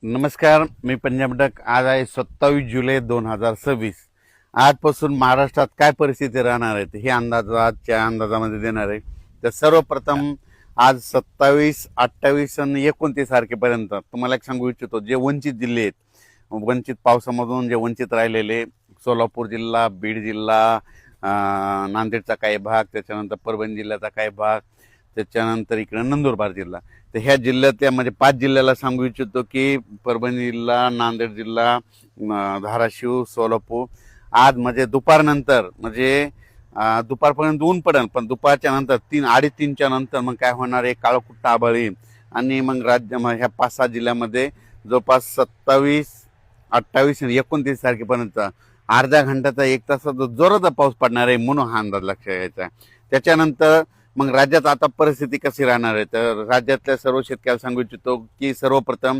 नमस्कार, मी पंजाब डक. आज आहे 27 जुलै 2026. आजपासून महाराष्ट्रात काय परिस्थिती राहणार आहे हे आजच्या अंदाजामध्ये देणार आहे. तर सर्वप्रथम आज 27, 28 आणि 29 तारखेपर्यंत तुम्हाला एक सांगू इच्छितो, जे वंचित जिल्हे आहेत, वंचित पावसामधून जे वंचित राहिलेले, सोलापूर जिल्हा, बीड जिल्हा, नांदेडचा काही भाग, त्याच्यानंतर परभणी जिल्ह्याचा काही भाग, त्याच्यानंतर इकडे नंदुरबार जिल्हा. तर ह्या जिल्ह्यातल्या म्हणजे 5 जिल्ह्याला सांगू इच्छितो की परभणी जिल्हा, नांदेड जिल्हा, धाराशिव, सोलापूर आज म्हणजे दुपारनंतर म्हणजे दुपारपर्यंत ऊन पडेल, पण दुपारच्या नंतर 3-3:30च्या नंतर मग काय होणार आहे, काळोखुट्ट आभाळ येईल आणि मग ह्या 5-6 जिल्ह्यामध्ये जवळपास 27, 28 आणि 29 तारखेपर्यंत अर्ध्या घंट्याचा 1 तासाचा जोराचा पाऊस पडणार आहे, म्हणून हा अंदाज लक्षात घ्यायचा आहे. त्याच्यानंतर मग राज्यात आता परिस्थिती कशी राहणार आहे, तर राज्यातल्या सर्व शेतकऱ्याला सांगू इच्छितो की सर्वप्रथम